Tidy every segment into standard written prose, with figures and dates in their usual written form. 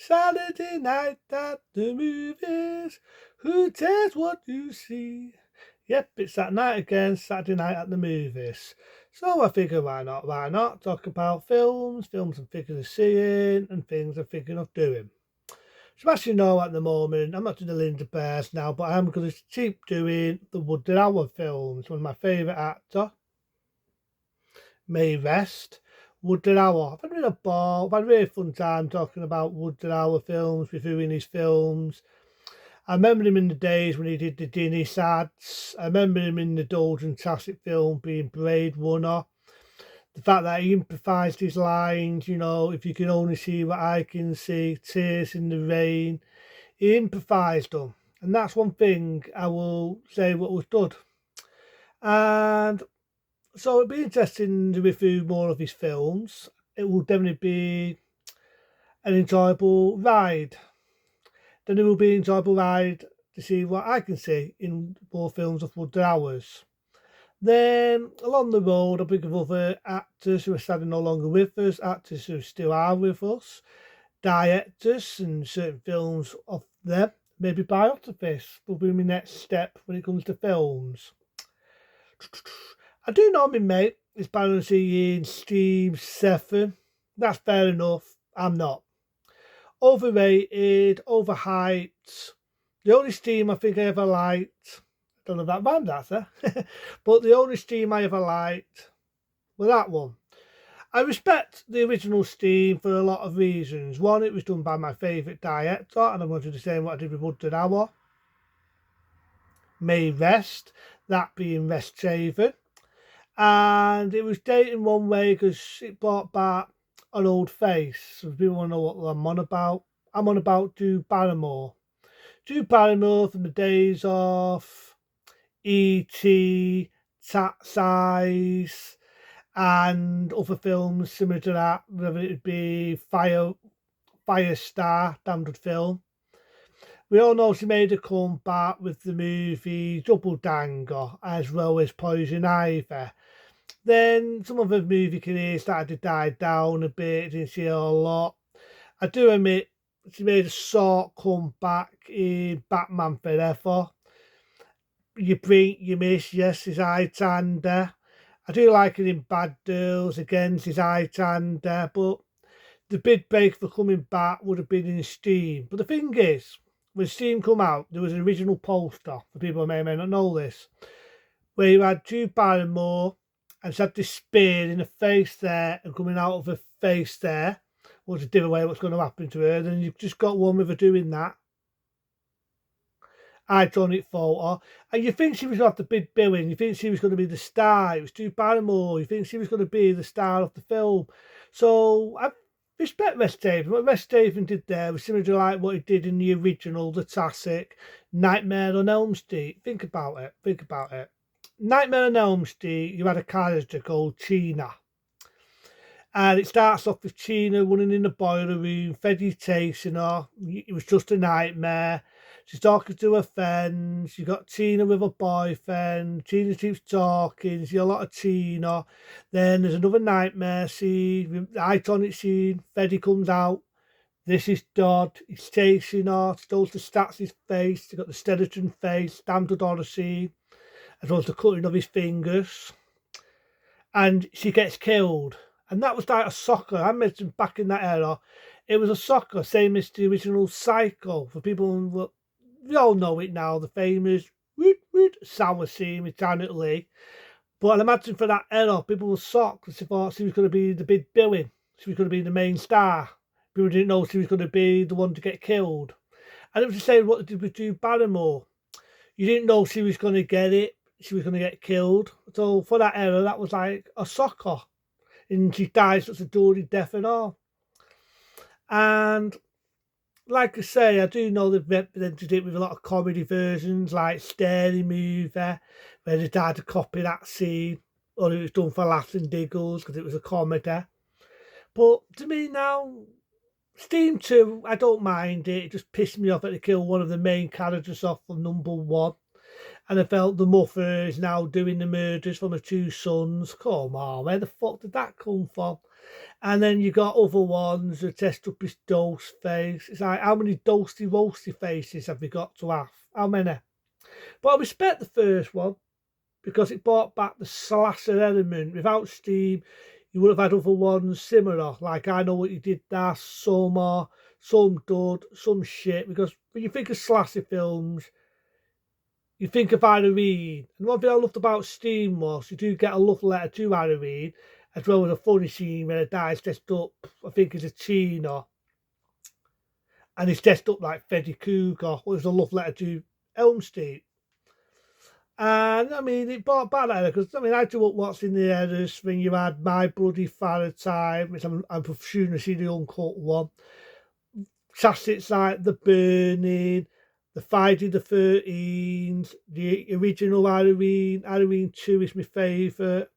Saturday night at the movies. Who cares what you see? Yep, it's that night again, Saturday night at the movies. So I figure why not? Why not talk about films I'm thinking of seeing, and things I'm thinking of doing. So as you know, at the moment, I'm not doing the Linda Bears now, but I'm going to keep doing the Woody Allen films. One of my favourite actor, May Rest. Woody Allen. I've had a real ball. I've had a really fun time talking about Woody Allen films, reviewing his films. I remember him in the days when he did the Guinness ads. I remember him in the Golden Classic film being Blade Runner. The fact that he improvised his lines, if you can only see what I can see, tears in the rain. He improvised them. And that's one thing I will say what was good. And so it'd be interesting to review more of his films. It will definitely be an enjoyable ride. Then it will be an enjoyable ride to see what I can see in more films of Woody Allen's. Then along the road, I'll think of other actors who are sadly no longer with us, actors who still are with us, directors and certain films of them, maybe biographies will be my next step when it comes to films. I do know my mate is balancing Steve Seffen. That's fair enough. I'm not. Overrated, overhyped. The only Steam I think I ever liked, I don't know if that rhymed that, but the only Steam I ever liked was that one. I respect the original Steam for a lot of reasons. One, it was done by my favourite director, and I'm going to do the same what I did with Woody Allen. May Rest, that being Rest Shaven. And it was dating one way because it brought back an old face. So if people want to know what I'm on about, I'm on about Drew Barrymore. Drew Barrymore from the days of E.T., Cat's Eyes, and other films similar to that, whether it be Firestar, damn good film. We all know she made a comeback with the movie Double Danger as well as Poison Ivy. Then some of her movie career started to die down a bit, didn't see her a lot. I do admit she made a short comeback in Batman Forever. You blink, you miss, yes, she's Highlander. I do like her in Bad Girls, again, she's Highlander, but the big break for coming back would have been in Steam. But the thing is, when Steam come out, there was an original poster, for people who may or may not know this, where you had Drew Barrymore, and she had this spear in her face there, and coming out of her face there was a different way what's going to happen to her. Then you've just got one with her doing that. Iconic photo, and you think she was going to have the big billing, you think she was going to be the star, it was Drew Barrymore, you think she was going to be the star of the film. So I respect Wes Craven. What Wes Craven did there was similar to like what he did in the original, the classic Nightmare on Elm Street. Think about it. Nightmare on Elm Street, you had a character called Chyna. And it starts off with Chyna running in the boiler room, Freddy chasing her. It was just a nightmare. She's talking to her friends. You got Chyna with her boyfriend. Chyna keeps talking. You see a lot of Chyna. Then there's another nightmare scene, iconic scene. Freddy comes out. This is Dodd. He's chasing her. Stoles the stats his face. You got the skeleton face. Damn good horror scene. As well as the cutting of his fingers. And she gets killed. And that was like a soccer. I mentioned back in that era, it was a soccer, same as the original Psycho. For people who, we all know it now, the famous sour scene with Janet Leigh. But I imagine for that era, people were shocked because they thought she was going to be the big billing. She was going to be the main star. People didn't know she was going to be the one to get killed. And it was the same what they did with Drew Barrymore. You didn't know she was going to get it. She was going to get killed. So for that era, that was like a shocker. And she dies such a bloody death and all. And like I say, I do know they've represented it with a lot of comedy versions, like Scary Movie, where they tried to copy that scene, or it was done for laughs and giggles because it was a comedy. But to me now, Steam 2, I don't mind it. It just pissed me off that they killed one of the main characters off from number one. And I felt the mother is now doing the murders from her two sons. Come on, where the fuck did that come from? And then you got other ones that dressed up his dose face. It's like, how many doasty roasty faces have we got to have? How many? But I respect the first one because it brought back the slasher element. Without Steam, you would have had other ones similar. Like I Know What You Did There, Summer, some dud, some shit. Because when you think of slasher films, you think of Halloween. And one thing I loved about Steam was you do get a love letter to Halloween, as well as a funny scene where a guy's dressed up, I think it's a Chino, and he's dressed up like Freddy Krueger, which is a love letter to Elm Street. And I mean, it brought back that because I mean, I grew up watching the eras when you had My Bloody Valentine, which I'm presuming to see the uncut one. Classics like The Burning, the Friday the 13th, the original Halloween. Halloween 2 is my favourite.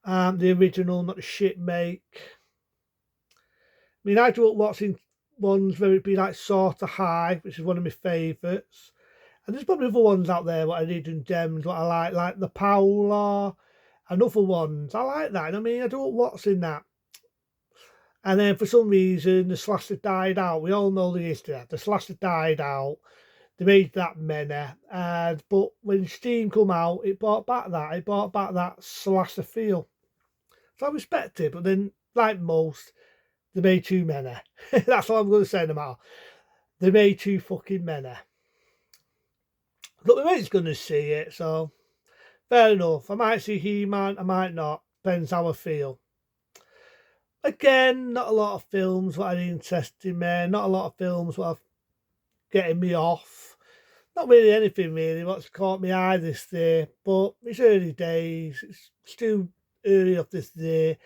The original, not the shit make. I mean, I grew up watching ones where it'd be like Sort of High, which is one of my favourites. And there's probably other ones out there what I did in gems, what I like The Paula and other ones. I like that. I mean, I don't what's in that. And then for some reason, the slasher died out. We all know the history. The slasher died out. They made that many. But when Steam come out, it brought back that. It brought back that slasher feel. So I respect it. But then, like most, they made too many. That's what I'm going to say no matter. They made too fucking many. But my mate's going to see it, so fair enough. I might see He-Man, I might not. Depends how I feel. Again, not a lot of films what are interesting me. Not a lot of films what are getting me off. Not really anything really what's caught my eye this day. But it's early days. It's still early of this day.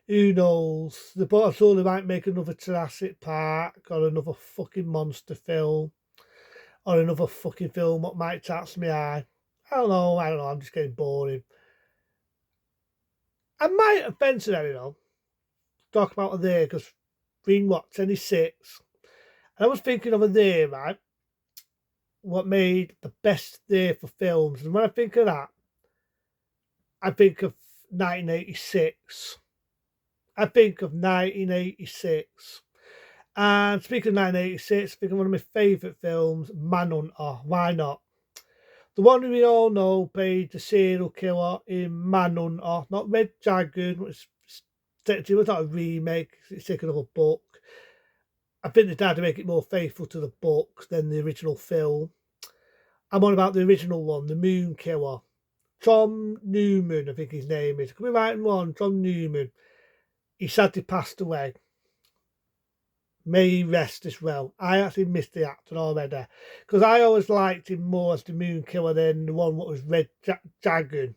Who knows? The I saw they might make another Jurassic Park or another fucking monster film. Or another fucking film what might catch my eye. I don't know, I'm just getting boring. I might eventually, talk about a day, because being what, 26. And I was thinking of a day, right, what made the best day for films. And when I think of that, I think of 1986. I think of 1986. And speaking of 1986, I think of one of my favourite films, Manhunter. Why not? The one we all know played the serial killer in Manhunter, not Red Dragon, which was not a remake, it's taken of a book. I think they tried to make it more faithful to the book than the original film. I'm on about the original one, The Moon Killer. Tom Newman, I think his name is. Could be right and wrong, Tom Newman. He sadly passed away. May he rest as well. I actually missed the actor already because I always liked him more as the Moon Killer than the one that was Red Dragon.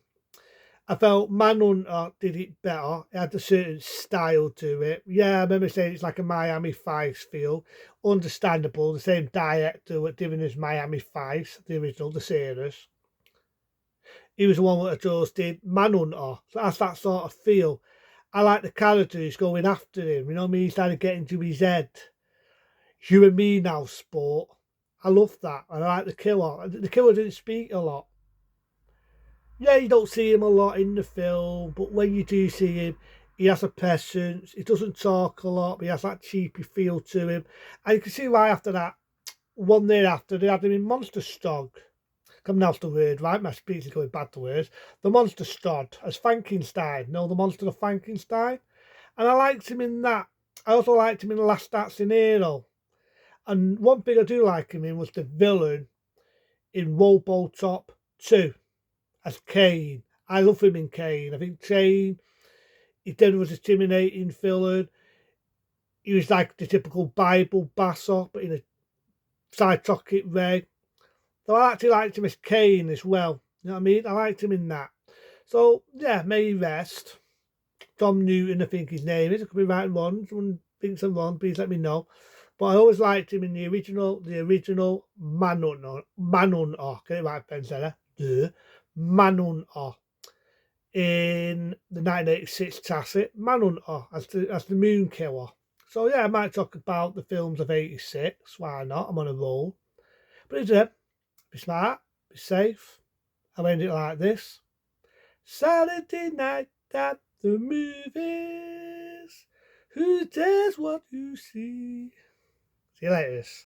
I felt Manhunter did it better. It had a certain style to it. Yeah, I remember saying it's like a Miami Vice feel. Understandable. The same director that did as Miami Vice, the original, the series. He was the one that just did Manhunter. So that's that sort of feel. I like the characters going after him. You know what I mean? He started getting to his head. You and me now, sport. I love that. And I like the killer. The killer didn't speak a lot. Yeah, you don't see him a lot in the film, but when you do see him, he has a presence. He doesn't talk a lot, but he has that cheapy feel to him. And you can see why after that, one day after, they had him in Monster Strong. Come now's the word, right? My speech is going bad to words. The Monster Stod as Frankenstein. No, the Monster of Frankenstein. And I liked him in that. I also liked him in The Last Action Hero. And one thing I do like him in was the villain in Robotop 2 as Kane. I love him in Kane. I think Kane, he then was a intimidating villain. He was like the typical Bible basser, but in a psychotic way. So I actually liked him as Kane as well. You know what I mean? I liked him in that. So, yeah, may he rest. Tom Newton, I think his name is. I could be right and wrong. Someone thinks I'm wrong, please let me know. But I always liked him in the original Manhunter. Get it right, Pensella. Manhunter. In the 1986 classic, Manhunter as the Moon Killer. So, yeah, I might talk about the films of 86. Why not? I'm on a roll. But it's it. Be smart, be safe. I'll end it like this. Saturday night at the movies. Who dares what you see? See you later.